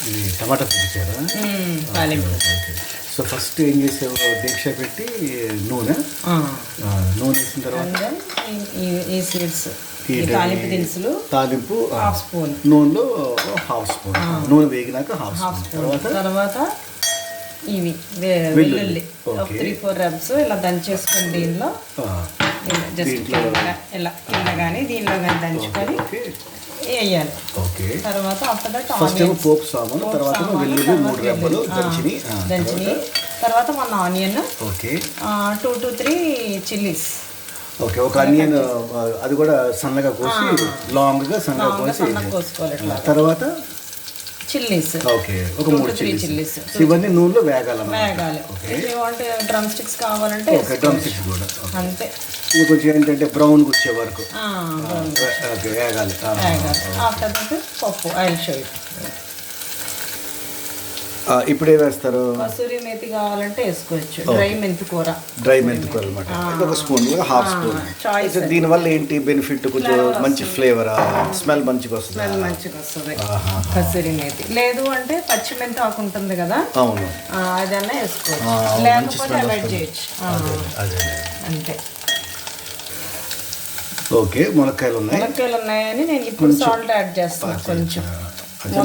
ఇది టమాటా చూపించారా? తాలింపు. Okay. So first ఏం చేసావు? దీక్ష పెట్టి నూనె వేసిన తర్వాత ఈ సీడ్స్ తాలింపు దినుసులు తాలింపు హాఫ్ స్పూన్, నూనెలో హాఫ్ స్పూన్, నూనె వేగినాక హాఫ్ స్పూన్, తర్వాత ఇవి వెల్లుల్లి 3-4 రబ్స్ ఇలా దంచేసుకొని దీనిలో జస్ట్ ఇలా కానీ దీనిలో కానీ దంచుకొని వేయాలి. ఓకే. తర్వాత ఆఫ్టర్ దట్ ఫస్ట్ ఏమో పోపు సామాను, తర్వాత వెల్లుల్లి 3 రెబ్బలు దంచిని, తర్వాత 1 onion, okay, 2 to 3 chillies. Okay. ఒక ఆనియన్ అది కూడా సన్నగా కోసి లాంగ్గా సన్నగా కోసుకోవాలి. తర్వాత చిల్లీస్, ఓకే, ఒక 3 చిల్లీస్. ఇవన్నీ నూనెలో వేగాలి. డ్రమ్ స్టిక్స్ కావాలంటే డ్రమ్ స్టిక్స్ కూడా అంతే. ఇది కొంచెం ఏంటంటే బ్రౌన్గా వచ్చే వరకు వేగాలి. ఆఫ్టర్ దట్ పప్పు ఐ విల్ షో యు. ఇప్పుడు ఏం వేస్తారు? కసూరి మేతి కావాలంటే వేసుకోవచ్చు. డ్రై మెంతి కూర అనమాట. ఒక స్పూన్, హాఫ్ స్పూన్. దీనివల్ల ఏంటి బెనిఫిట్? కొంచెం మంచి ఫ్లేవర్, స్మెల్ మంచిగా వస్తుంది. కసూరి మేతి లేదు అంటే పచ్చి మెంతి ఆకు ఉంటుంది కదా, అవును, అదన్నా వేసుకోవచ్చు, లేకపోతే అవాయిడ్ చేయొచ్చు. అంతే. ఓకే. మునక్కాయలు ఉన్నాయని నేను ఇప్పుడు సాల్ట్ యాడ్ చేస్తాను. కొంచెం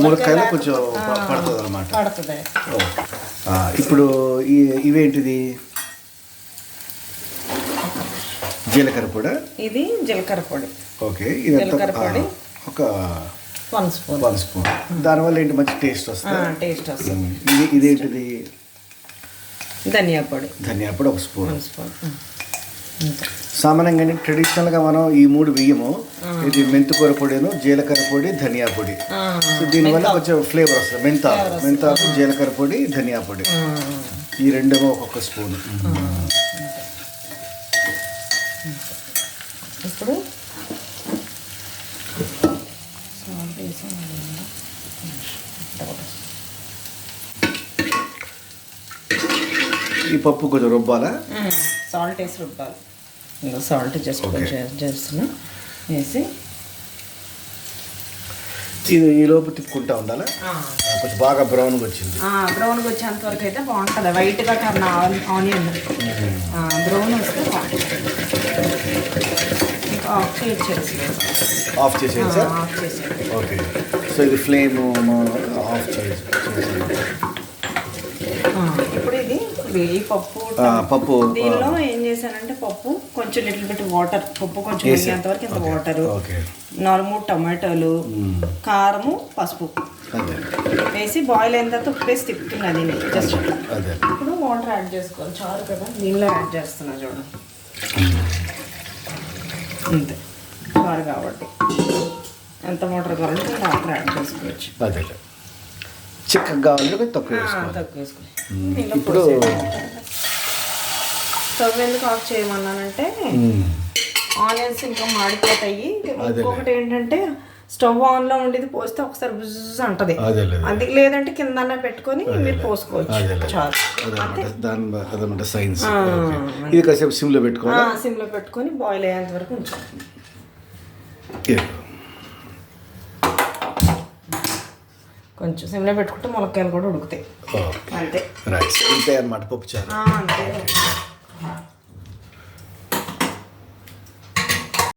మునక్కాయలు కొంచెం పడుతుంది అనమాట. పడుతుంది. ఇప్పుడు ఇవేంటిది? జీలకర్ర పొడి. ఇది జీలకర్ర పొడి. ఓకే. ఇది జీలకర్ర పొడి ఒక 1 స్పూన్. దానివల్ల ఏంటి మంచి టేస్ట్ వస్తుంది. ఇదేంటిది? ధనియా పొడి 1 స్పూన్. 1 స్పూన్. సామాన్యంగా ట్రెడిషనల్గా మనం ఈ 3 బియ్యము, ఇది మెంతికూర పొడిను, జీలకర్ర పొడి, ధనియా పొడి. సో దీనివల్ల కొంచెం ఫ్లేవర్ వస్తుంది. మెంతాకు, జీలకర్ర పొడి, ధనియా పొడి, ఈ రెండేమో ఒక్కొక్క స్పూన్. ఇప్పుడు ఈ పప్పు కొంచెం రుబ్బాలా? సాల్ట్ వేసి రుబ్బాలి. సాల్ట్ జస్ట్ కొంచెం చేస్తున్నా వేసి ఇది ఈ లోపు తిప్పుకుంటా ఉండాలి. కొంచెం బాగా బ్రౌన్గా వచ్చింది. బ్రౌన్గా వచ్చేంత వరకు అయితే బాగుంటుంది. వైట్గా కన్నా ఆనియన్ బ్రౌన్ వస్తే బాగుంటుంది. ఆఫ్ చేసేది సార్? ఓకే. సో ఇది ఫ్లేమ్ ఆఫ్ చేసి ఇప్పుడు ఇది ఈ పప్పు దీనిలో ఏం చేశానంటే పప్పు కొంచెం లిటిల్ బిట్ వాటర్, పప్పు కొంచెం వేసేంత వరకు ఇంత వాటరు, 4-3 టమాటాలు, కారము, పసుపు వేసి బాయిల్ అయిన తర్వాత ఉప్పు వేసి తిప్పుతున్నా దీన్ని జస్ట్. ఇప్పుడు వాటర్ యాడ్ చేసుకోవాలి. చారు కదా, దీనిలో యాడ్ చేస్తున్నా చూడండి. అంతే, చారు కాబట్టి ఎంత వాటర్ కావాలంటే వాటర్ యాడ్ చేసుకోవచ్చు. చిక్కగా కావాలంటే తక్కువ వేసుకోవాలి. ఇప్పుడు స్టవ్ ఎందుకు ఆఫ్ చేయమన్నానంటే ఆనియన్స్ ఇంకా మాడిపోతాయి. ఇంకొకటి ఏంటంటే స్టవ్ ఆన్లో ఉండేది పోస్తే ఒకసారి బుజ్జ అంటది. అది లేదంటే కింద పెట్టుకొని మీరు పోసుకోవచ్చు. సైన్స్. ఇది కాసేపు సిమ్లో పెట్టుకోవాలి. సిమ్లో పెట్టుకొని బాయిల్ అయ్యేంత వరకు ఉంచాలి. కొంచెం సిమ్లో పెట్టుకుంటే ములక్కాయలు కూడా ఉడుకుతాయి. అంతే. ఇంతే అన్నమాట పప్పు చారు. అంతే.